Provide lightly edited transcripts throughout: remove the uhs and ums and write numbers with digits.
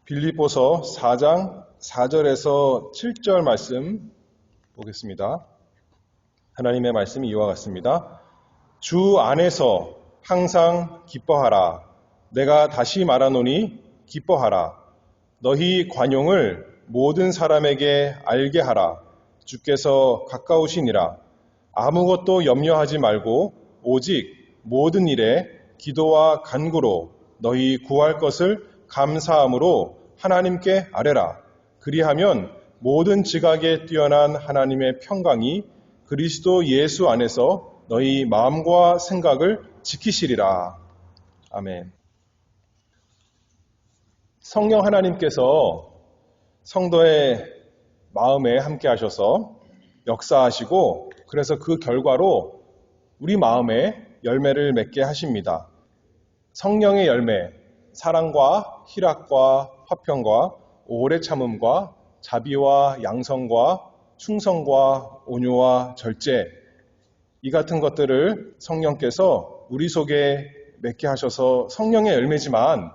빌립보서 4장 4절에서 7절 말씀 보겠습니다. 하나님의 말씀이 이와 같습니다. 주 안에서 항상 기뻐하라. 내가 다시 말하노니 기뻐하라. 너희 관용을 모든 사람에게 알게 하라. 주께서 가까우시니라. 아무것도 염려하지 말고 오직 모든 일에 기도와 간구로 너희 구할 것을 감사함으로 하나님께 아뢰라. 그리하면 모든 지각에 뛰어난 하나님의 평강이 그리스도 예수 안에서 너희 마음과 생각을 지키시리라. 아멘. 성령 하나님께서 성도의 마음에 함께 하셔서 역사하시고 그래서 그 결과로 우리 마음에 열매를 맺게 하십니다. 성령의 열매, 사랑과 희락과 화평과 오래 참음과 자비와 양성과 충성과 온유와 절제, 이 같은 것들을 성령께서 우리 속에 맺게 하셔서 성령의 열매지만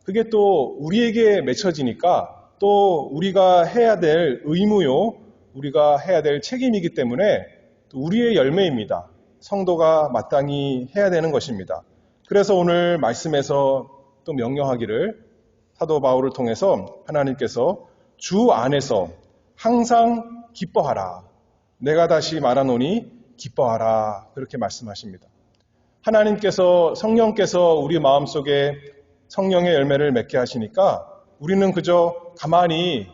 그게 또 우리에게 맺혀지니까 또 우리가 해야 될 의무요, 우리가 해야 될 책임이기 때문에 또 우리의 열매입니다. 성도가 마땅히 해야 되는 것입니다. 그래서 오늘 말씀에서 또 명령하기를 사도 바울을 통해서 하나님께서 주 안에서 항상 기뻐하라. 내가 다시 말하노니 기뻐하라. 그렇게 말씀하십니다. 하나님께서 성령께서 우리 마음속에 성령의 열매를 맺게 하시니까 우리는 그저 가만히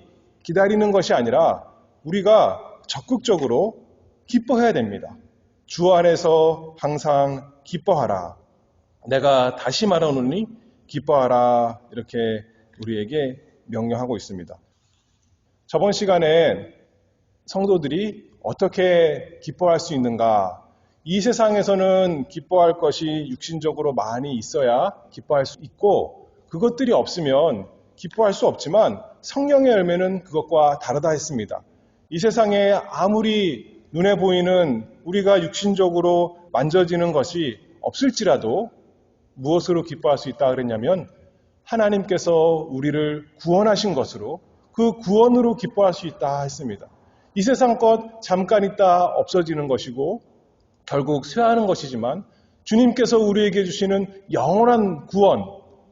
기다리는 것이 아니라 우리가 적극적으로 기뻐해야 됩니다. 주 안에서 항상 기뻐하라. 내가 다시 말하노니 기뻐하라. 이렇게 우리에게 명령하고 있습니다. 저번 시간에 성도들이 어떻게 기뻐할 수 있는가? 이 세상에서는 기뻐할 것이 육신적으로 많이 있어야 기뻐할 수 있고 그것들이 없으면 기뻐할 수 없지만 성령의 열매는 그것과 다르다 했습니다. 이 세상에 아무리 눈에 보이는 우리가 육신적으로 만져지는 것이 없을지라도 무엇으로 기뻐할 수 있다 그랬냐면 하나님께서 우리를 구원하신 것으로 그 구원으로 기뻐할 수 있다 했습니다. 이 세상 것 잠깐 있다 없어지는 것이고 결국 쇠하는 것이지만 주님께서 우리에게 주시는 영원한 구원,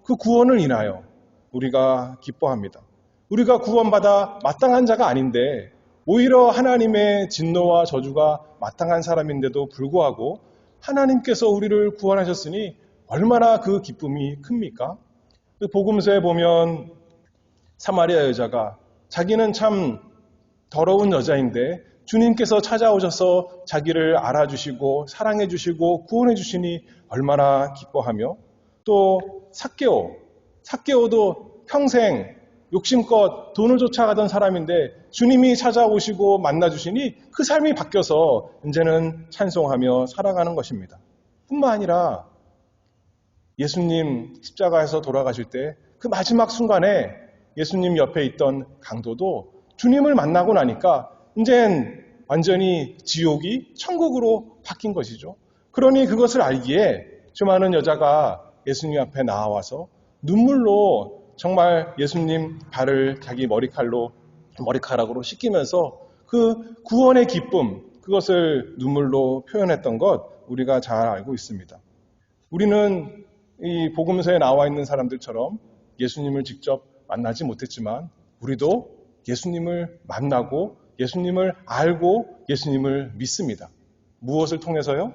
그 구원을 인하여 우리가 기뻐합니다. 우리가 구원받아 마땅한 자가 아닌데 오히려 하나님의 진노와 저주가 마땅한 사람인데도 불구하고 하나님께서 우리를 구원하셨으니 얼마나 그 기쁨이 큽니까? 복음서에 보면 사마리아 여자가 자기는 참 더러운 여자인데 주님께서 찾아오셔서 자기를 알아주시고 사랑해주시고 구원해주시니 얼마나 기뻐하며 또 삭개오도 평생 욕심껏 돈을 쫓아가던 사람인데 주님이 찾아오시고 만나주시니 그 삶이 바뀌어서 이제는 찬송하며 살아가는 것입니다. 뿐만 아니라 예수님 십자가에서 돌아가실 때 그 마지막 순간에 예수님 옆에 있던 강도도 주님을 만나고 나니까 이젠 완전히 지옥이 천국으로 바뀐 것이죠. 그러니 그것을 알기에 수많은 여자가 예수님 앞에 나와서 눈물로 정말 예수님 발을 자기 머리카락으로 씻기면서 그 구원의 기쁨, 그것을 눈물로 표현했던 것 우리가 잘 알고 있습니다. 우리는 이 복음서에 나와 있는 사람들처럼 예수님을 직접 만나지 못했지만 우리도 예수님을 만나고 예수님을 알고 예수님을 믿습니다. 무엇을 통해서요?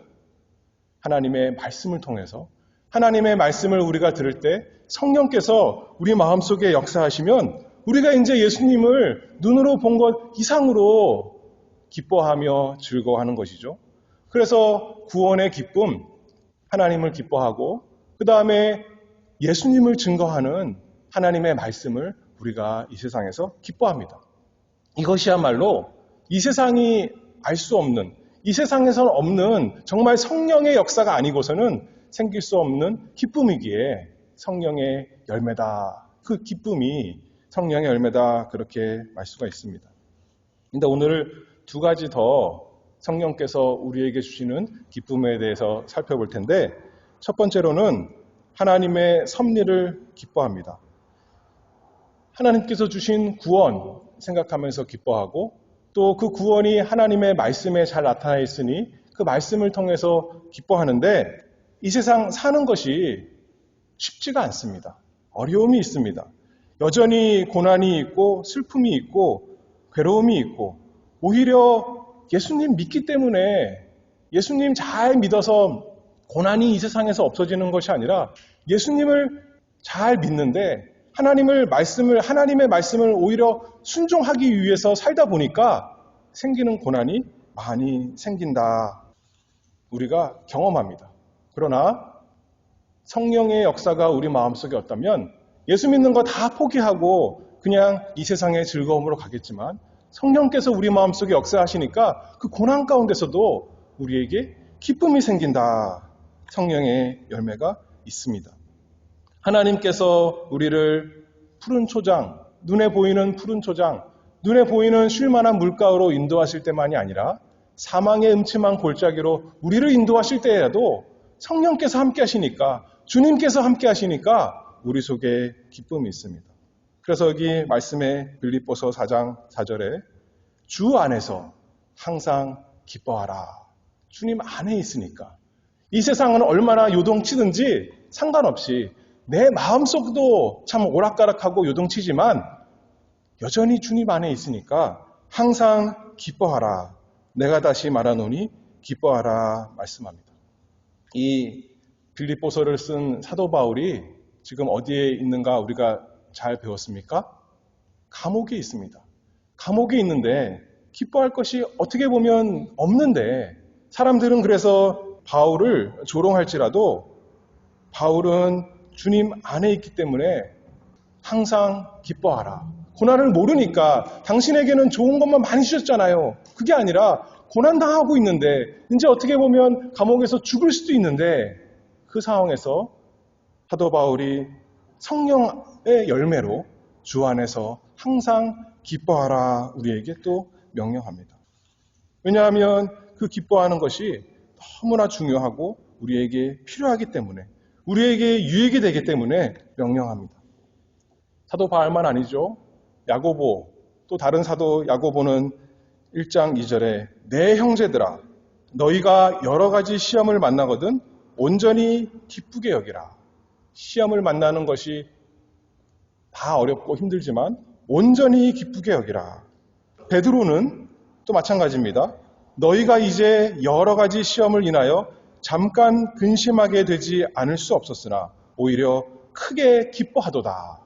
하나님의 말씀을 통해서. 하나님의 말씀을 우리가 들을 때 성령께서 우리 마음속에 역사하시면 우리가 이제 예수님을 눈으로 본 것 이상으로 기뻐하며 즐거워하는 것이죠. 그래서 구원의 기쁨, 하나님을 기뻐하고 그 다음에 예수님을 증거하는 하나님의 말씀을 우리가 이 세상에서 기뻐합니다. 이것이야말로 이 세상이 알 수 없는, 이 세상에서는 없는 정말 성령의 역사가 아니고서는 생길 수 없는 기쁨이기에 성령의 열매다. 그 기쁨이 성령의 열매다. 그렇게 말 수가 있습니다. 근데 오늘 두 가지 더 성령께서 우리에게 주시는 기쁨에 대해서 살펴볼 텐데 첫 번째로는 하나님의 섭리를 기뻐합니다. 하나님께서 주신 구원 생각하면서 기뻐하고 또 그 구원이 하나님의 말씀에 잘 나타나 있으니 그 말씀을 통해서 기뻐하는데 이 세상 사는 것이 쉽지가 않습니다. 어려움이 있습니다. 여전히 고난이 있고 슬픔이 있고 괴로움이 있고 오히려 예수님 믿기 때문에 예수님 잘 믿어서 고난이 이 세상에서 없어지는 것이 아니라 예수님을 잘 믿는데 하나님의 말씀을 오히려 순종하기 위해서 살다 보니까 생기는 고난이 많이 생긴다. 우리가 경험합니다. 그러나 성령의 역사가 우리 마음속에 없다면 예수 믿는 거 다 포기하고 그냥 이 세상의 즐거움으로 가겠지만 성령께서 우리 마음속에 역사하시니까 그 고난 가운데서도 우리에게 기쁨이 생긴다. 성령의 열매가 있습니다. 하나님께서 우리를 푸른 초장, 눈에 보이는 푸른 초장, 눈에 보이는 쉴만한 물가로 인도하실 때만이 아니라 사망의 음침한 골짜기로 우리를 인도하실 때에라도 성령께서 함께 하시니까, 주님께서 함께 하시니까 우리 속에 기쁨이 있습니다. 그래서 여기 말씀에 빌립보서 4장 4절에 주 안에서 항상 기뻐하라. 주님 안에 있으니까. 이 세상은 얼마나 요동치든지 상관없이 내 마음속도 참 오락가락하고 요동치지만 여전히 주님 안에 있으니까 항상 기뻐하라. 내가 다시 말하노니 기뻐하라 말씀합니다. 이 빌립보서를 쓴 사도 바울이 지금 어디에 있는가 우리가 잘 배웠습니까? 감옥에 있습니다. 감옥에 있는데 기뻐할 것이 어떻게 보면 없는데 사람들은 그래서 바울을 조롱할지라도 바울은 주님 안에 있기 때문에 항상 기뻐하라. 고난을 모르니까 당신에게는 좋은 것만 많이 주셨잖아요. 그게 아니라 고난당하고 있는데 이제 어떻게 보면 감옥에서 죽을 수도 있는데 그 상황에서 사도 바울이 성령의 열매로 주 안에서 항상 기뻐하라 우리에게 또 명령합니다. 왜냐하면 그 기뻐하는 것이 너무나 중요하고 우리에게 필요하기 때문에 우리에게 유익이 되기 때문에 명령합니다. 사도 바울만 아니죠. 야고보 또 다른 사도 야고보는 1장 2절에 내 형제들아 너희가 여러 가지 시험을 만나거든 온전히 기쁘게 여기라. 시험을 만나는 것이 다 어렵고 힘들지만 온전히 기쁘게 여기라. 베드로는 또 마찬가지입니다. 너희가 이제 여러 가지 시험을 인하여 잠깐 근심하게 되지 않을 수 없었으나 오히려 크게 기뻐하도다.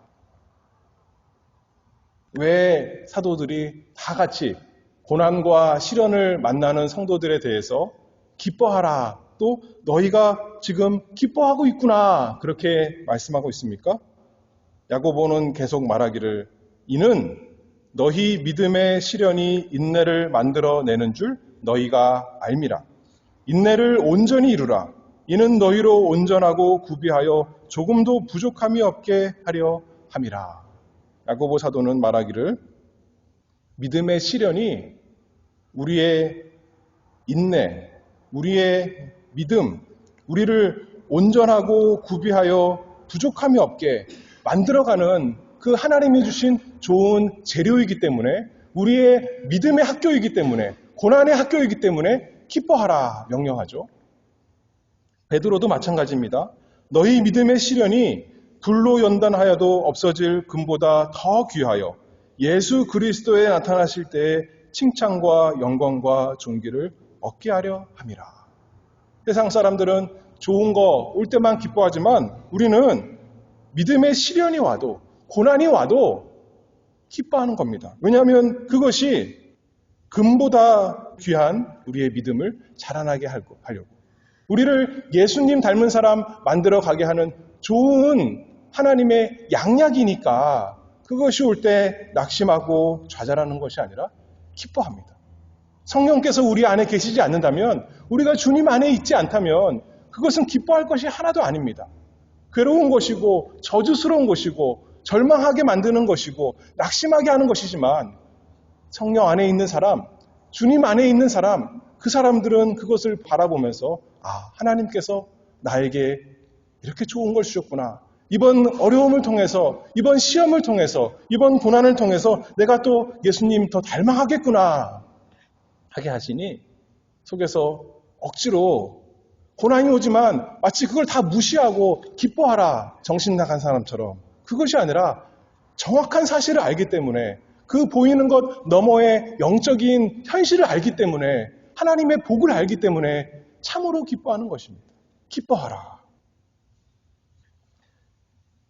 왜 사도들이 다 같이 고난과 시련을 만나는 성도들에 대해서 기뻐하라. 또 너희가 지금 기뻐하고 있구나. 그렇게 말씀하고 있습니까? 야고보는 계속 말하기를 이는 너희 믿음의 시련이 인내를 만들어내는 줄 너희가 알미라. 인내를 온전히 이루라. 이는 너희로 온전하고 구비하여 조금도 부족함이 없게 하려 함이라. 야고보 사도는 말하기를 믿음의 시련이 우리의 인내, 우리의 믿음, 우리를 온전하고 구비하여 부족함이 없게 만들어가는 그 하나님이 주신 좋은 재료이기 때문에 우리의 믿음의 학교이기 때문에 고난의 학교이기 때문에 기뻐하라 명령하죠. 베드로도 마찬가지입니다. 너희 믿음의 시련이 불로 연단하여도 없어질 금보다 더 귀하여 예수 그리스도에 나타나실 때에 칭찬과 영광과 존귀를 얻게 하려 함이라. 세상 사람들은 좋은 거 올 때만 기뻐하지만 우리는 믿음의 시련이 와도 고난이 와도 기뻐하는 겁니다. 왜냐하면 그것이 금보다 귀한 우리의 믿음을 자라나게 하려고 우리를 예수님 닮은 사람 만들어 가게 하는 좋은 하나님의 양약이니까 그것이 올 때 낙심하고 좌절하는 것이 아니라 기뻐합니다. 성령께서 우리 안에 계시지 않는다면 우리가 주님 안에 있지 않다면 그것은 기뻐할 것이 하나도 아닙니다. 괴로운 것이고 저주스러운 것이고 절망하게 만드는 것이고 낙심하게 하는 것이지만 성령 안에 있는 사람, 주님 안에 있는 사람, 그 사람들은 그것을 바라보면서 하나님께서 나에게 이렇게 좋은 걸 주셨구나. 이번 어려움을 통해서, 이번 시험을 통해서, 이번 고난을 통해서 내가 또 예수님 더 닮아가겠구나 하게 하시니 속에서 억지로 고난이 오지만 마치 그걸 다 무시하고 기뻐하라 정신 나간 사람처럼, 그것이 아니라 정확한 사실을 알기 때문에, 그 보이는 것 너머의 영적인 현실을 알기 때문에, 하나님의 복을 알기 때문에 참으로 기뻐하는 것입니다. 기뻐하라.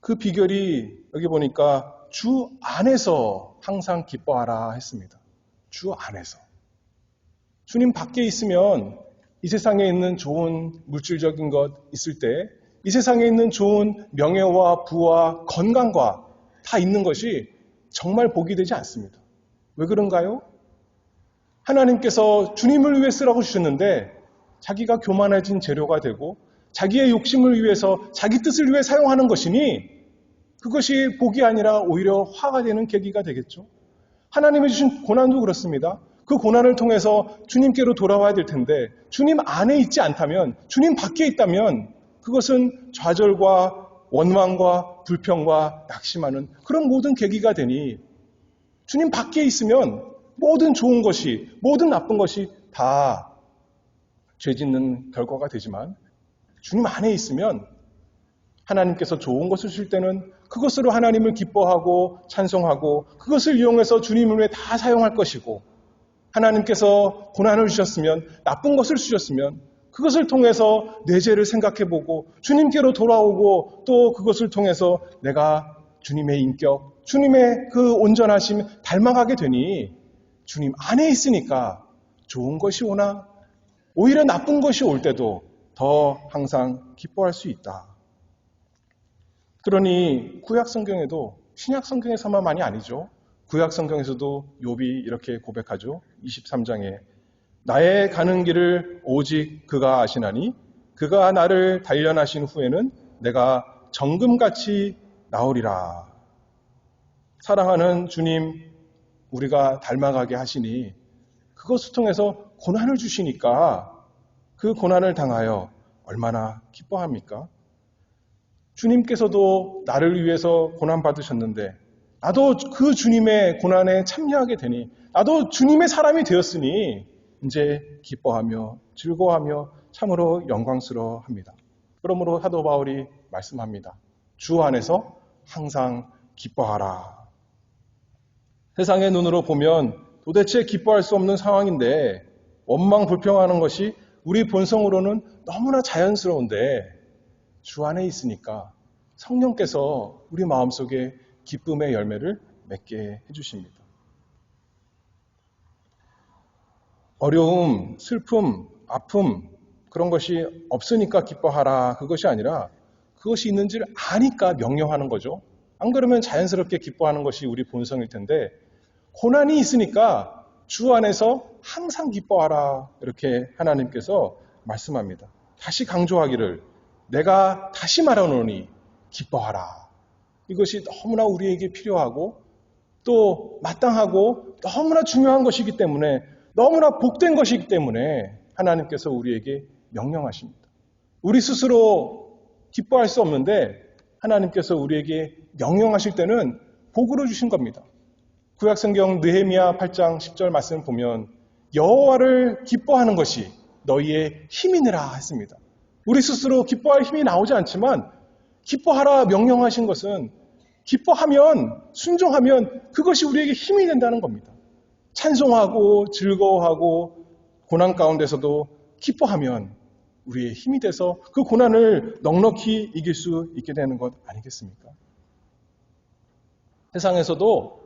그 비결이 여기 보니까 주 안에서 항상 기뻐하라 했습니다. 주 안에서. 주님 밖에 있으면 이 세상에 있는 좋은 물질적인 것 있을 때, 이 세상에 있는 좋은 명예와 부와 건강과 다 있는 것이 정말 복이 되지 않습니다. 왜 그런가요? 하나님께서 주님을 위해 쓰라고 주셨는데 자기가 교만해진 재료가 되고 자기의 욕심을 위해서, 자기 뜻을 위해 사용하는 것이니 그것이 복이 아니라 오히려 화가 되는 계기가 되겠죠. 하나님이 주신 고난도 그렇습니다. 그 고난을 통해서 주님께로 돌아와야 될 텐데 주님 안에 있지 않다면, 주님 밖에 있다면 그것은 좌절과 원망과 불평과 낙심하는 그런 모든 계기가 되니, 주님 밖에 있으면 모든 좋은 것이, 모든 나쁜 것이 다 죄짓는 결과가 되지만, 주님 안에 있으면 하나님께서 좋은 것을 주실 때는 그것으로 하나님을 기뻐하고 찬송하고 그것을 이용해서 주님을 위해 다 사용할 것이고, 하나님께서 고난을 주셨으면, 나쁜 것을 주셨으면 그것을 통해서 내 죄를 생각해보고 주님께로 돌아오고, 또 그것을 통해서 내가 주님의 인격, 주님의 그 온전하심 닮아가게 되니, 주님 안에 있으니까 좋은 것이 오나 오히려 나쁜 것이 올 때도 더 항상 기뻐할 수 있다. 그러니 구약 성경에도, 신약 성경에서만이 아니죠. 구약 성경에서도 욥이 이렇게 고백하죠. 23장에 나의 가는 길을 오직 그가 아시나니 그가 나를 단련하신 후에는 내가 정금같이 나오리라. 사랑하는 주님, 우리가 닮아가게 하시니 그것을 통해서 고난을 주시니까 그 고난을 당하여 얼마나 기뻐합니까? 주님께서도 나를 위해서 고난받으셨는데 나도 그 주님의 고난에 참여하게 되니, 나도 주님의 사람이 되었으니 이제 기뻐하며 즐거워하며 참으로 영광스러워합니다. 그러므로 사도 바울이 말씀합니다. 주 안에서 항상 기뻐하라. 세상의 눈으로 보면 도대체 기뻐할 수 없는 상황인데, 원망 불평하는 것이 우리 본성으로는 너무나 자연스러운데 주 안에 있으니까 성령께서 우리 마음속에 기쁨의 열매를 맺게 해주십니다. 어려움, 슬픔, 아픔 그런 것이 없으니까 기뻐하라, 그것이 아니라 그것이 있는지를 아니까 명령하는 거죠. 안 그러면 자연스럽게 기뻐하는 것이 우리 본성일 텐데, 고난이 있으니까 주 안에서 항상 기뻐하라, 이렇게 하나님께서 말씀합니다. 다시 강조하기를, 내가 다시 말하노니 기뻐하라. 이것이 너무나 우리에게 필요하고 또 마땅하고 너무나 중요한 것이기 때문에, 너무나 복된 것이기 때문에 하나님께서 우리에게 명령하십니다. 우리 스스로 기뻐할 수 없는데 하나님께서 우리에게 명령하실 때는 복으로 주신 겁니다. 구약성경 느헤미야 8장 10절 말씀 보면 여호와를 기뻐하는 것이 너희의 힘이니라 했습니다. 우리 스스로 기뻐할 힘이 나오지 않지만 기뻐하라 명령하신 것은, 기뻐하면, 순종하면 그것이 우리에게 힘이 된다는 겁니다. 찬송하고 즐거워하고 고난 가운데서도 기뻐하면 우리의 힘이 돼서 그 고난을 넉넉히 이길 수 있게 되는 것 아니겠습니까? 세상에서도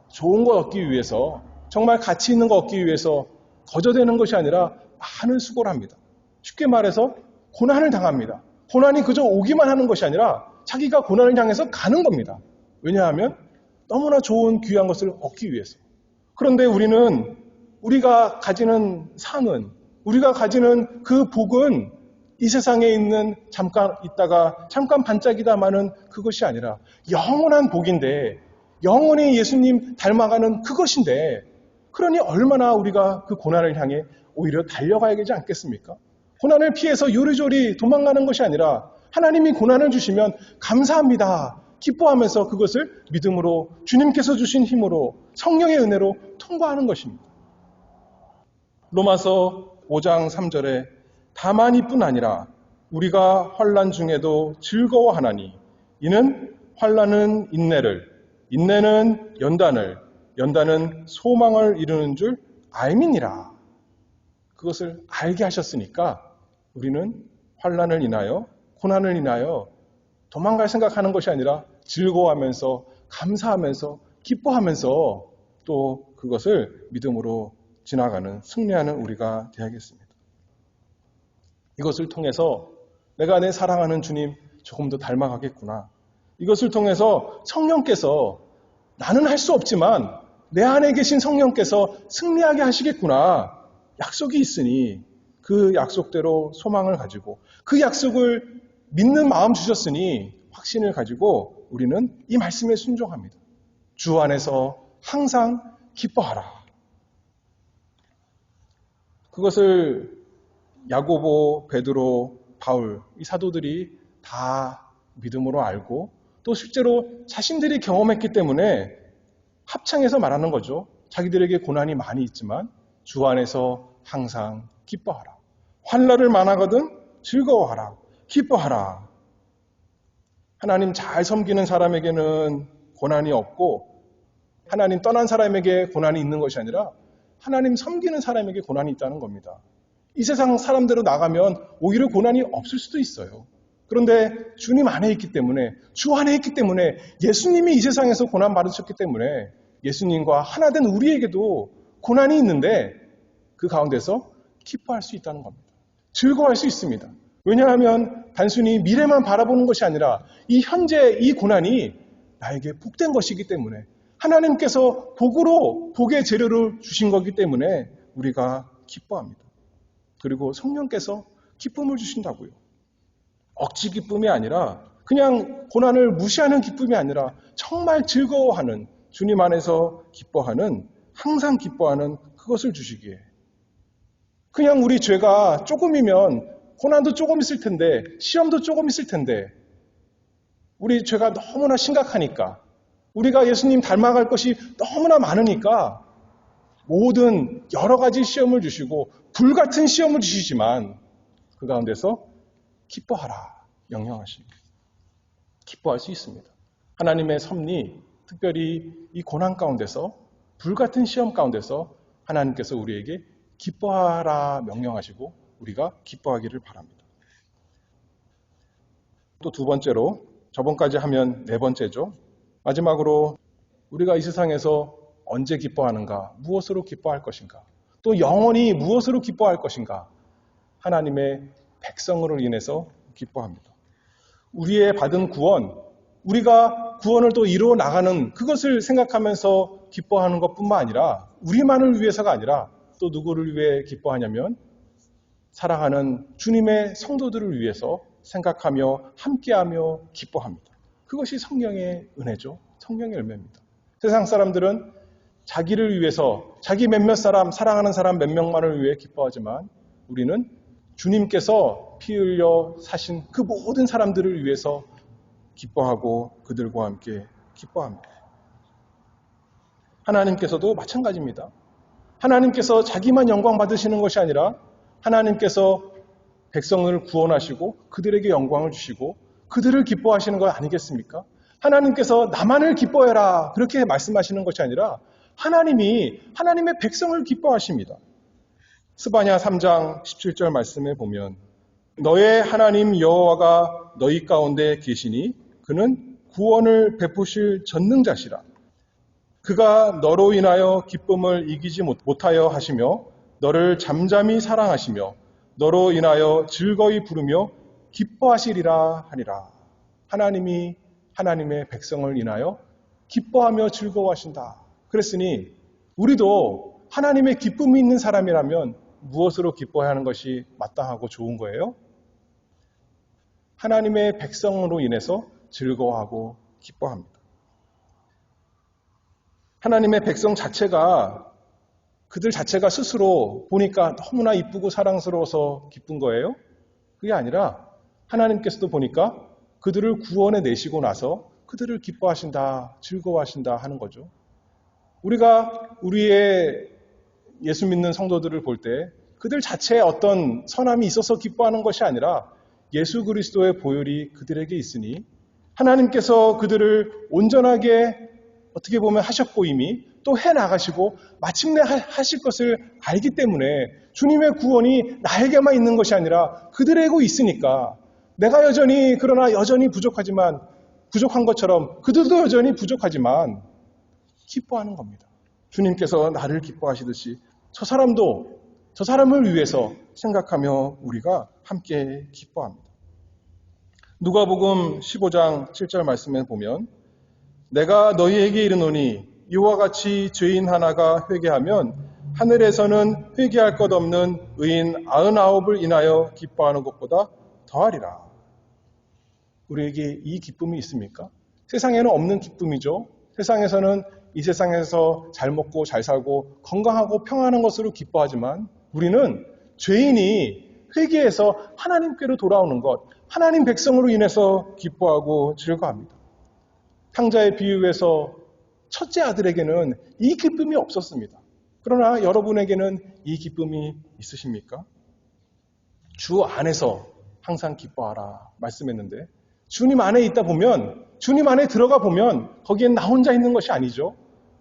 좋은 거 얻기 위해서, 정말 가치 있는 거 얻기 위해서 거저되는 것이 아니라 많은 수고를 합니다. 쉽게 말해서 고난을 당합니다. 고난이 그저 오기만 하는 것이 아니라 자기가 고난을 향해서 가는 겁니다. 왜냐하면 너무나 좋은 귀한 것을 얻기 위해서. 그런데 우리는, 우리가 가지는 상은, 우리가 가지는 그 복은 이 세상에 있는 잠깐 있다가 잠깐 반짝이다마는 그것이 아니라 영원한 복인데, 영원히 예수님 닮아가는 그것인데, 그러니 얼마나 우리가 그 고난을 향해 오히려 달려가야 되지 않겠습니까? 고난을 피해서 요리조리 도망가는 것이 아니라 하나님이 고난을 주시면 감사합니다. 기뻐하면서 그것을 믿음으로 주님께서 주신 힘으로 성령의 은혜로 통과하는 것입니다. 로마서 5장 3절에 다만 이뿐 아니라 우리가 환난 중에도 즐거워하나니 이는 환난은 인내를, 인내는 연단을, 연단은 소망을 이루는 줄 알미니라. 그것을 알게 하셨으니까 우리는 환난을 인하여 고난을 인하여 도망갈 생각하는 것이 아니라 즐거워하면서 감사하면서 기뻐하면서 또 그것을 믿음으로 지나가는 승리하는 우리가 되어야겠습니다. 이것을 통해서 내가 내 사랑하는 주님 조금 더 닮아가겠구나. 이것을 통해서 성령께서 나는 할 수 없지만 내 안에 계신 성령께서 승리하게 하시겠구나. 약속이 있으니 그 약속대로 소망을 가지고 그 약속을 믿는 마음 주셨으니 확신을 가지고 우리는 이 말씀에 순종합니다. 주 안에서 항상 기뻐하라. 그것을 야고보, 베드로, 바울 이 사도들이 다 믿음으로 알고 또 실제로 자신들이 경험했기 때문에 합창해서 말하는 거죠. 자기들에게 고난이 많이 있지만 주 안에서 항상 기뻐하라. 환난을 만나거든 즐거워하라. 기뻐하라. 하나님 잘 섬기는 사람에게는 고난이 없고 하나님 떠난 사람에게 고난이 있는 것이 아니라 하나님 섬기는 사람에게 고난이 있다는 겁니다. 이 세상 사람대로 나가면 오히려 고난이 없을 수도 있어요. 그런데 주님 안에 있기 때문에 주 안에 있기 때문에 예수님이 이 세상에서 고난 받으셨기 때문에 예수님과 하나 된 우리에게도 고난이 있는데 그 가운데서 기뻐할 수 있다는 겁니다. 즐거워할 수 있습니다. 왜냐하면 단순히 미래만 바라보는 것이 아니라 이 현재 이 고난이 나에게 복된 것이기 때문에 하나님께서 복으로 복의 재료를 주신 거기 때문에 우리가 기뻐합니다. 그리고 성령께서 기쁨을 주신다고요. 억지 기쁨이 아니라 그냥 고난을 무시하는 기쁨이 아니라 정말 즐거워하는 주님 안에서 기뻐하는 항상 기뻐하는 그것을 주시기에 그냥 우리 죄가 조금이면 고난도 조금 있을 텐데 시험도 조금 있을 텐데 우리 죄가 너무나 심각하니까 우리가 예수님 닮아갈 것이 너무나 많으니까 모든 여러 가지 시험을 주시고 불같은 시험을 주시지만 그 가운데서 기뻐하라 명령하십니다. 기뻐할 수 있습니다. 하나님의 섭리, 특별히 이 고난 가운데서 불같은 시험 가운데서 하나님께서 우리에게 기뻐하라 명령하시고 우리가 기뻐하기를 바랍니다. 또 두 번째로 저번까지 하면 네 번째죠. 마지막으로 우리가 이 세상에서 언제 기뻐하는가? 무엇으로 기뻐할 것인가? 또 영원히 무엇으로 기뻐할 것인가? 하나님의 백성으로 인해서 기뻐합니다. 우리의 받은 구원, 우리가 구원을 또 이루어 나가는 그것을 생각하면서 기뻐하는 것뿐만 아니라 우리만을 위해서가 아니라 또 누구를 위해 기뻐하냐면 사랑하는 주님의 성도들을 위해서 생각하며 함께하며 기뻐합니다. 그것이 성령의 은혜죠. 성령의 열매입니다. 세상 사람들은 자기를 위해서 자기 몇몇 사람, 사랑하는 사람 몇 명만을 위해 기뻐하지만 우리는 주님께서 피 흘려 사신 그 모든 사람들을 위해서 기뻐하고 그들과 함께 기뻐합니다. 하나님께서도 마찬가지입니다. 하나님께서 자기만 영광 받으시는 것이 아니라 하나님께서 백성을 구원하시고 그들에게 영광을 주시고 그들을 기뻐하시는 것 아니겠습니까? 하나님께서 나만을 기뻐해라 그렇게 말씀하시는 것이 아니라 하나님이 하나님의 백성을 기뻐하십니다. 스바냐 3장 17절 말씀에 보면 너의 하나님 여호와가 너희 가운데 계시니 그는 구원을 베푸실 전능자시라. 그가 너로 인하여 기쁨을 이기지 못하여 하시며 너를 잠잠히 사랑하시며 너로 인하여 즐거이 부르며 기뻐하시리라 하니라. 하나님이 하나님의 백성을 인하여 기뻐하며 즐거워하신다. 그랬으니 우리도 하나님의 기쁨이 있는 사람이라면 무엇으로 기뻐해야 하는 것이 마땅하고 좋은 거예요? 하나님의 백성으로 인해서 즐거워하고 기뻐합니다. 하나님의 백성 자체가 그들 자체가 스스로 보니까 너무나 이쁘고 사랑스러워서 기쁜 거예요? 그게 아니라 하나님께서도 보니까 그들을 구원해 내시고 나서 그들을 기뻐하신다, 즐거워하신다 하는 거죠. 우리가 우리의 예수 믿는 성도들을 볼 때 그들 자체에 어떤 선함이 있어서 기뻐하는 것이 아니라 예수 그리스도의 보혈이 그들에게 있으니 하나님께서 그들을 온전하게 어떻게 보면 하셨고 이미 또 해나가시고 마침내 하실 것을 알기 때문에 주님의 구원이 나에게만 있는 것이 아니라 그들에게 있으니까 내가 그러나 여전히 부족한 것처럼 그들도 여전히 부족하지만 기뻐하는 겁니다. 주님께서 나를 기뻐하시듯이 저 사람을 위해서 생각하며 우리가 함께 기뻐합니다. 누가복음 15장 7절 말씀에 보면 내가 너희에게 이르노니 이와 같이 죄인 하나가 회개하면 하늘에서는 회개할 것 없는 의인 99을 인하여 기뻐하는 것보다 더하리라. 우리에게 이 기쁨이 있습니까? 세상에는 없는 기쁨이죠. 세상에서는 이 세상에서 잘 먹고 잘 살고 건강하고 평안한 것으로 기뻐하지만 우리는 죄인이 회개해서 하나님께로 돌아오는 것, 하나님 백성으로 인해서 기뻐하고 즐거워합니다. 탕자의 비유에서 첫째 아들에게는 이 기쁨이 없었습니다. 그러나 여러분에게는 이 기쁨이 있으십니까? 주 안에서 항상 기뻐하라 말씀했는데 주님 안에 있다 보면, 주님 안에 들어가 보면 거기엔 나 혼자 있는 것이 아니죠.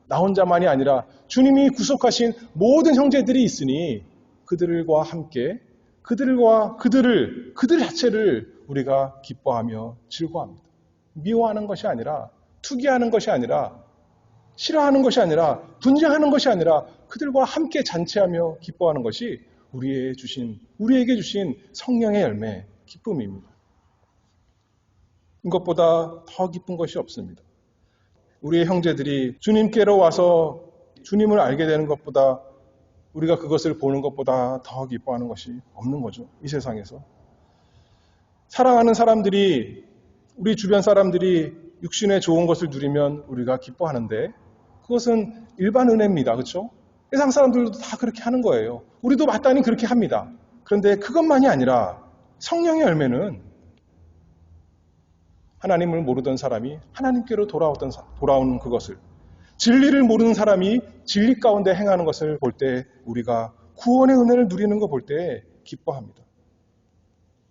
나 혼자만이 아니라 주님이 구속하신 모든 형제들이 있으니 그들과 함께 그들 자체를 우리가 기뻐하며 즐거워합니다. 미워하는 것이 아니라, 투기하는 것이 아니라, 싫어하는 것이 아니라, 분쟁하는 것이 아니라 그들과 함께 잔치하며 기뻐하는 것이 우리에게 주신 성령의 열매, 기쁨입니다. 이것보다 더 기쁜 것이 없습니다. 우리의 형제들이 주님께로 와서 주님을 알게 되는 것보다, 우리가 그것을 보는 것보다 더 기뻐하는 것이 없는 거죠. 이 세상에서. 사랑하는 사람들이, 우리 주변 사람들이 육신의 좋은 것을 누리면 우리가 기뻐하는데 그것은 일반 은혜입니다. 그렇죠? 세상 사람들도 다 그렇게 하는 거예요. 우리도 마땅히 그렇게 합니다. 그런데 그것만이 아니라 성령의 열매는 하나님을 모르던 사람이 하나님께로 돌아오는 그것을, 진리를 모르는 사람이 진리 가운데 행하는 것을 볼 때 우리가 구원의 은혜를 누리는 거 볼 때 기뻐합니다.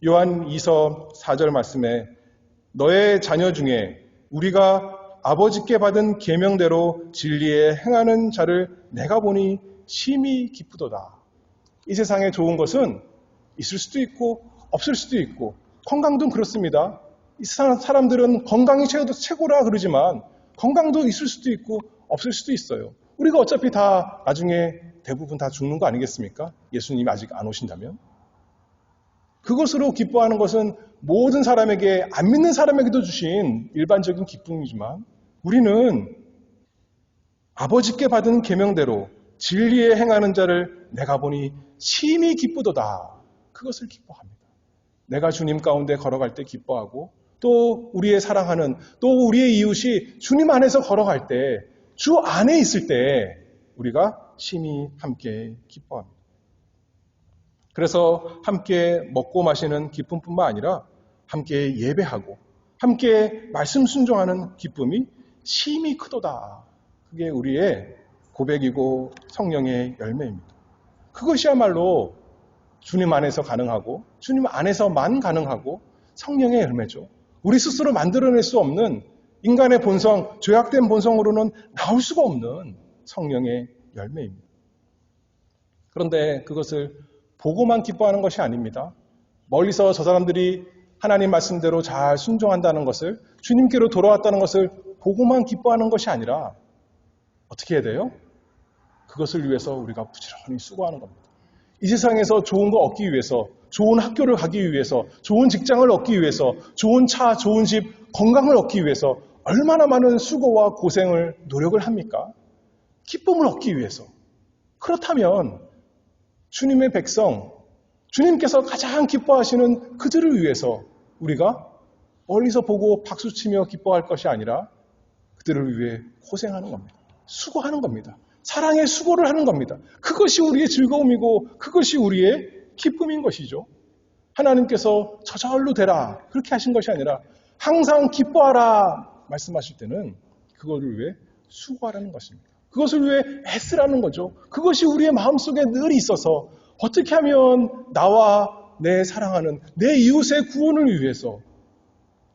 요한 2서 4절 말씀에 너의 자녀 중에 우리가 아버지께 받은 계명대로 진리에 행하는 자를 내가 보니 심히 기쁘도다. 이 세상에 좋은 것은 있을 수도 있고 없을 수도 있고 건강도 그렇습니다. 이 세상 사람들은 건강이 최고라 그러지만 건강도 있을 수도 있고 없을 수도 있어요. 우리가 어차피 다 나중에 대부분 다 죽는 거 아니겠습니까? 예수님이 아직 안 오신다면. 그것으로 기뻐하는 것은 모든 사람에게, 안 믿는 사람에게도 주신 일반적인 기쁨이지만 우리는 아버지께 받은 계명대로 진리에 행하는 자를 내가 보니 심히 기쁘도다. 그것을 기뻐합니다. 내가 주님 가운데 걸어갈 때 기뻐하고 또 우리의 사랑하는, 또 우리의 이웃이 주님 안에서 걸어갈 때, 주 안에 있을 때 우리가 심히 함께 기뻐합니다. 그래서 함께 먹고 마시는 기쁨뿐만 아니라 함께 예배하고 함께 말씀 순종하는 기쁨이 심히 크도다. 그게 우리의 고백이고 성령의 열매입니다. 그것이야말로 주님 안에서 가능하고 주님 안에서만 가능하고 성령의 열매죠. 우리 스스로 만들어낼 수 없는 인간의 본성, 죄악된 본성으로는 나올 수가 없는 성령의 열매입니다. 그런데 그것을 보고만 기뻐하는 것이 아닙니다. 멀리서 저 사람들이 하나님 말씀대로 잘 순종한다는 것을, 주님께로 돌아왔다는 것을 보고만 기뻐하는 것이 아니라 어떻게 해야 돼요? 그것을 위해서 우리가 부지런히 수고하는 겁니다. 이 세상에서 좋은 거 얻기 위해서, 좋은 학교를 가기 위해서, 좋은 직장을 얻기 위해서, 좋은 차, 좋은 집, 건강을 얻기 위해서 얼마나 많은 수고와 고생을, 노력을 합니까? 기쁨을 얻기 위해서. 그렇다면 주님의 백성, 주님께서 가장 기뻐하시는 그들을 위해서 우리가 멀리서 보고 박수치며 기뻐할 것이 아니라 그들을 위해 고생하는 겁니다. 수고하는 겁니다. 사랑의 수고를 하는 겁니다. 그것이 우리의 즐거움이고 그것이 우리의 기쁨인 것이죠. 하나님께서 저절로 되라 그렇게 하신 것이 아니라 항상 기뻐하라 말씀하실 때는 그거를 위해 수고하라는 것입니다. 그것을 위해 애쓰라는 거죠. 그것이 우리의 마음속에 늘 있어서 어떻게 하면 나와 내 사랑하는 내 이웃의 구원을 위해서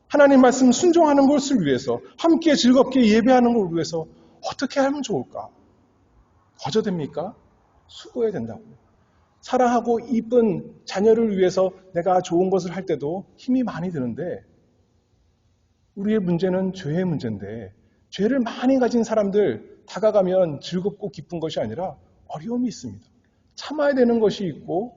하나님 말씀 순종하는 것을 위해서 함께 즐겁게 예배하는 걸 위해서 어떻게 하면 좋을까? 거저됩니까? 수고해야 된다고요. 사랑하고 이쁜 자녀를 위해서 내가 좋은 것을 할 때도 힘이 많이 드는데 우리의 문제는 죄의 문제인데 죄를 많이 가진 사람들 다가가면 즐겁고 기쁜 것이 아니라 어려움이 있습니다. 참아야 되는 것이 있고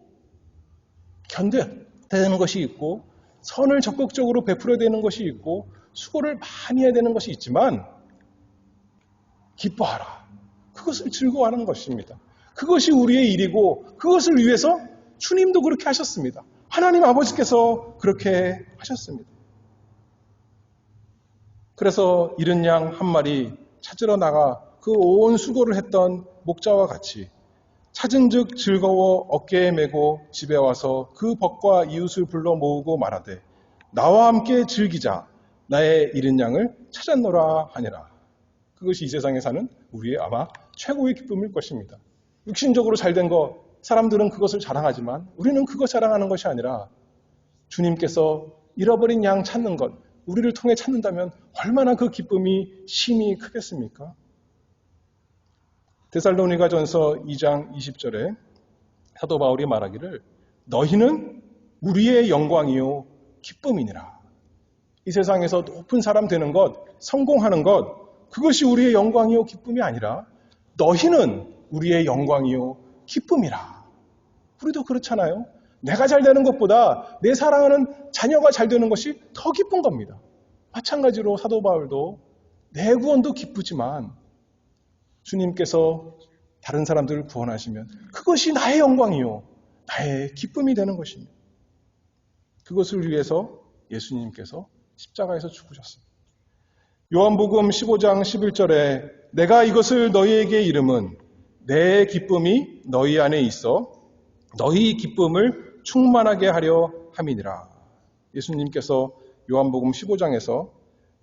견뎌야 되는 것이 있고 선을 적극적으로 베풀어야 되는 것이 있고 수고를 많이 해야 되는 것이 있지만 기뻐하라. 그것을 즐거워하는 것입니다. 그것이 우리의 일이고 그것을 위해서 주님도 그렇게 하셨습니다. 하나님 아버지께서 그렇게 하셨습니다. 그래서 잃은 양 한 마리 찾으러 나가 그 온 수고를 했던 목자와 같이 찾은즉 즐거워 어깨에 메고 집에 와서 그 벗과 이웃을 불러 모으고 말하되 나와 함께 즐기자 나의 잃은 양을 찾았노라 하니라. 그것이 이 세상에 사는 우리의 아마 최고의 기쁨일 것입니다. 육신적으로 잘된 것 사람들은 그것을 자랑하지만 우리는 그것 자랑하는 것이 아니라 주님께서 잃어버린 양 찾는 것 우리를 통해 찾는다면 얼마나 그 기쁨이 심히 크겠습니까? 데살로니가전서 2장 20절에 사도 바울이 말하기를 너희는 우리의 영광이요 기쁨이니라. 이 세상에서 높은 사람 되는 것, 성공하는 것 그것이 우리의 영광이요 기쁨이 아니라 너희는 우리의 영광이요 기쁨이라. 우리도 그렇잖아요. 내가 잘 되는 것보다 내 사랑하는 자녀가 잘 되는 것이 더 기쁜 겁니다. 마찬가지로 사도 바울도 내 구원도 기쁘지만 주님께서 다른 사람들을 구원하시면 그것이 나의 영광이요 나의 기쁨이 되는 것입니다. 그것을 위해서 예수님께서 십자가에서 죽으셨습니다. 요한복음 15장 11절에 내가 이것을 너희에게 이름은 내 기쁨이 너희 안에 있어 너희 기쁨을 충만하게 하려 함이니라. 예수님께서 요한복음 15장에서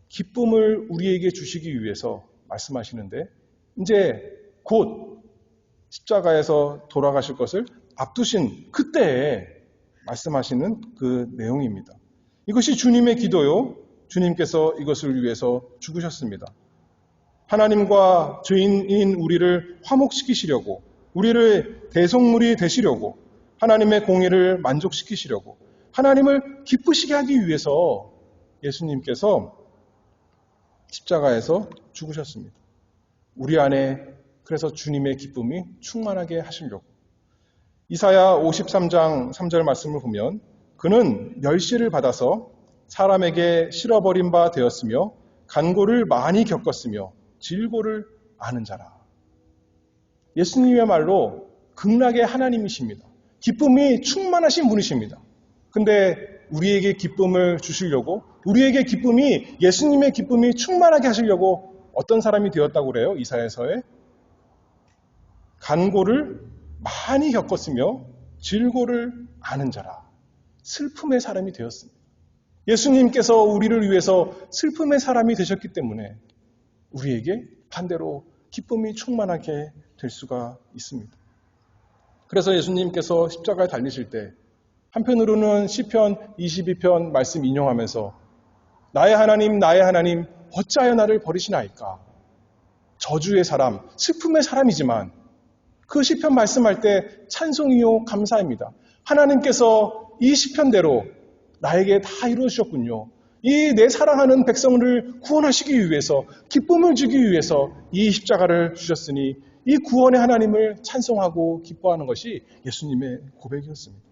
기쁨을 우리에게 주시기 위해서 말씀하시는데 이제 곧 십자가에서 돌아가실 것을 앞두신 그때에 말씀하시는 그 내용입니다. 이것이 주님의 기도요. 주님께서 이것을 위해서 죽으셨습니다. 하나님과 죄인인 우리를 화목시키시려고 우리를 대속물이 되시려고 하나님의 공의를 만족시키시려고 하나님을 기쁘시게 하기 위해서 예수님께서 십자가에서 죽으셨습니다. 우리 안에 그래서 주님의 기쁨이 충만하게 하시려고. 이사야 53장 3절 말씀을 보면 그는 멸시를 받아서 사람에게 실어버린 바 되었으며 간고를 많이 겪었으며 질고를 아는 자라. 예수님이야말로 극락의 하나님이십니다. 기쁨이 충만하신 분이십니다. 근데 우리에게 기쁨을 주시려고 우리에게 기쁨이 예수님의 기쁨이 충만하게 하시려고 어떤 사람이 되었다고 그래요? 이사야서에 간고를 많이 겪었으며 질고를 아는 자라. 슬픔의 사람이 되었습니다. 예수님께서 우리를 위해서 슬픔의 사람이 되셨기 때문에 우리에게 반대로 기쁨이 충만하게 될 수가 있습니다. 그래서 예수님께서 십자가에 달리실 때 한편으로는 시편 22편 말씀 인용하면서 나의 하나님 어찌하여 나를 버리시나이까. 저주의 사람, 슬픔의 사람이지만 그 시편 말씀할 때 찬송이요 감사입니다. 하나님께서 이 시편대로 나에게 다 이루어주셨군요. 이 내 사랑하는 백성을 구원하시기 위해서 기쁨을 주기 위해서 이 십자가를 주셨으니 이 구원의 하나님을 찬송하고 기뻐하는 것이 예수님의 고백이었습니다.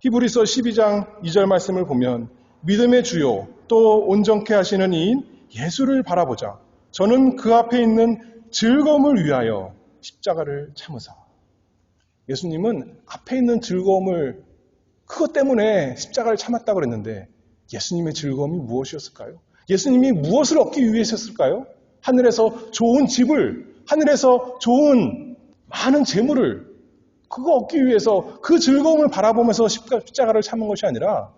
히브리서 12장 2절 말씀을 보면 믿음의 주요 또 온전케 하시는 이인 예수를 바라보자. 저는 그 앞에 있는 즐거움을 위하여 십자가를 참으사. 예수님은 앞에 있는 즐거움을 그것 때문에 십자가를 참았다고 그랬는데 예수님의 즐거움이 무엇이었을까요? 예수님이 무엇을 얻기 위해서였을까요? 하늘에서 좋은 집을, 하늘에서 좋은 많은 재물을 그거 얻기 위해서 그 즐거움을 바라보면서 십자가를 참은 것이 아니라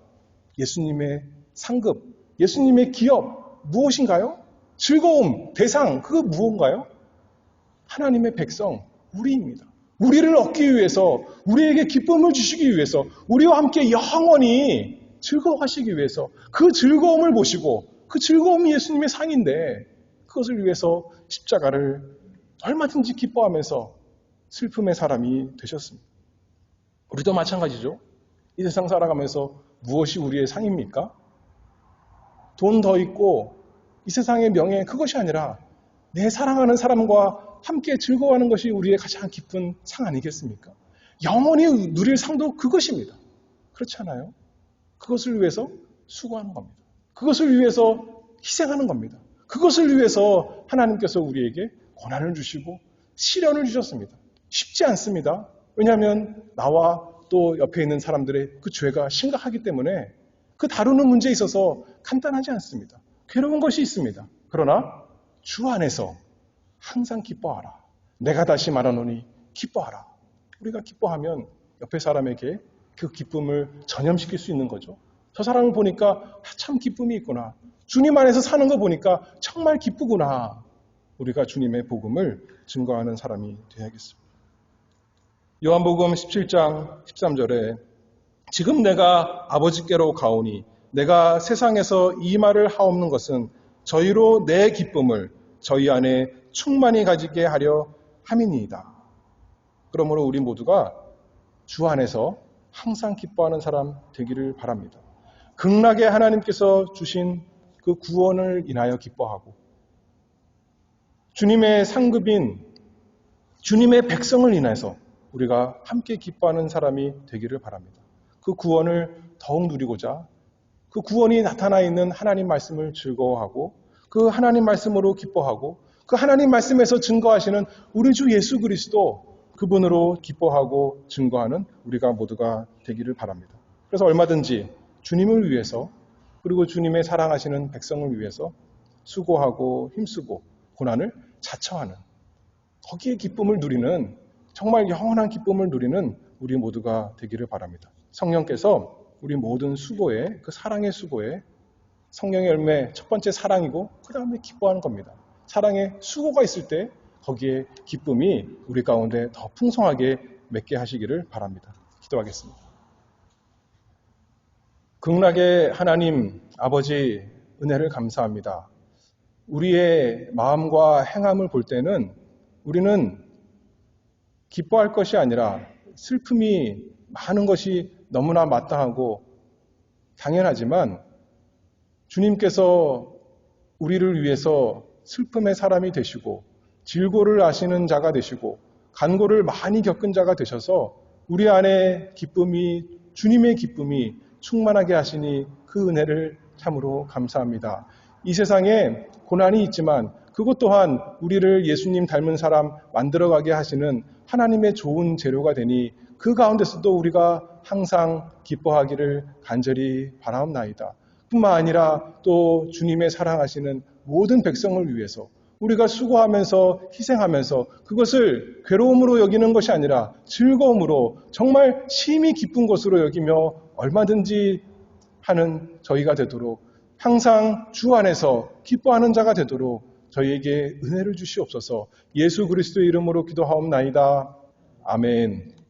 예수님의 상급, 예수님의 기업 무엇인가요? 즐거움, 대상, 그거 무언가요? 하나님의 백성, 우리입니다. 우리를 얻기 위해서, 우리에게 기쁨을 주시기 위해서, 우리와 함께 영원히 즐거워하시기 위해서 그 즐거움을 보시고 그 즐거움이 예수님의 상인데 그것을 위해서 십자가를 얼마든지 기뻐하면서 슬픔의 사람이 되셨습니다. 우리도 마찬가지죠. 이 세상 살아가면서 무엇이 우리의 상입니까? 돈 더 있고 이 세상의 명예, 그것이 아니라 내 사랑하는 사람과 함께 즐거워하는 것이 우리의 가장 깊은 상 아니겠습니까? 영원히 누릴 상도 그것입니다. 그렇지 않아요? 그것을 위해서 수고하는 겁니다. 그것을 위해서 희생하는 겁니다. 그것을 위해서 하나님께서 우리에게 고난을 주시고 시련을 주셨습니다. 쉽지 않습니다. 왜냐하면 나와 또 옆에 있는 사람들의 그 죄가 심각하기 때문에 그 다루는 문제에 있어서 간단하지 않습니다. 괴로운 것이 있습니다. 그러나 주 안에서 항상 기뻐하라. 내가 다시 말하노니 기뻐하라. 우리가 기뻐하면 옆에 사람에게 그 기쁨을 전염시킬 수 있는 거죠. 저 사람을 보니까 참 기쁨이 있구나. 주님 안에서 사는 거 보니까 정말 기쁘구나. 우리가 주님의 복음을 증거하는 사람이 되어야겠습니다. 요한복음 17장 13절에 지금 내가 아버지께로 가오니 내가 세상에서 이 말을 하옵는 것은 저희로 내 기쁨을 저희 안에 충만히 가지게 하려 함이니이다. 그러므로 우리 모두가 주 안에서 항상 기뻐하는 사람 되기를 바랍니다. 극락에 하나님께서 주신 그 구원을 인하여 기뻐하고 주님의 상급인 주님의 백성을 인해서 우리가 함께 기뻐하는 사람이 되기를 바랍니다. 그 구원을 더욱 누리고자 그 구원이 나타나 있는 하나님 말씀을 즐거워하고 그 하나님 말씀으로 기뻐하고 그 하나님 말씀에서 증거하시는 우리 주 예수 그리스도 그분으로 기뻐하고 증거하는 우리가 모두가 되기를 바랍니다. 그래서 얼마든지 주님을 위해서 그리고 주님의 사랑하시는 백성을 위해서 수고하고 힘쓰고 고난을 자처하는 거기에 기쁨을 누리는 정말 영원한 기쁨을 누리는 우리 모두가 되기를 바랍니다. 성령께서 우리 모든 수고에 그 사랑의 수고에 성령의 열매 첫 번째 사랑이고 그 다음에 기뻐하는 겁니다. 사랑의 수고가 있을 때 거기에 기쁨이 우리 가운데 더 풍성하게 맺게 하시기를 바랍니다. 기도하겠습니다. 극락의 하나님 아버지 은혜를 감사합니다. 우리의 마음과 행함을 볼 때는 우리는 기뻐할 것이 아니라 슬픔이 많은 것이 너무나 마땅하고 당연하지만 주님께서 우리를 위해서 슬픔의 사람이 되시고 질고를 아시는 자가 되시고 간고를 많이 겪은 자가 되셔서 우리 안에 기쁨이 주님의 기쁨이 충만하게 하시니 그 은혜를 참으로 감사합니다. 이 세상에 고난이 있지만 그것 또한 우리를 예수님 닮은 사람 만들어가게 하시는 하나님의 좋은 재료가 되니 그 가운데서도 우리가 항상 기뻐하기를 간절히 바라옵나이다. 뿐만 아니라 또 주님의 사랑하시는 모든 백성을 위해서 우리가 수고하면서 희생하면서 그것을 괴로움으로 여기는 것이 아니라 즐거움으로 정말 심히 기쁜 것으로 여기며 얼마든지 하는 저희가 되도록 항상 주 안에서 기뻐하는 자가 되도록 저희에게 은혜를 주시옵소서. 예수 그리스도의 이름으로 기도하옵나이다. 아멘.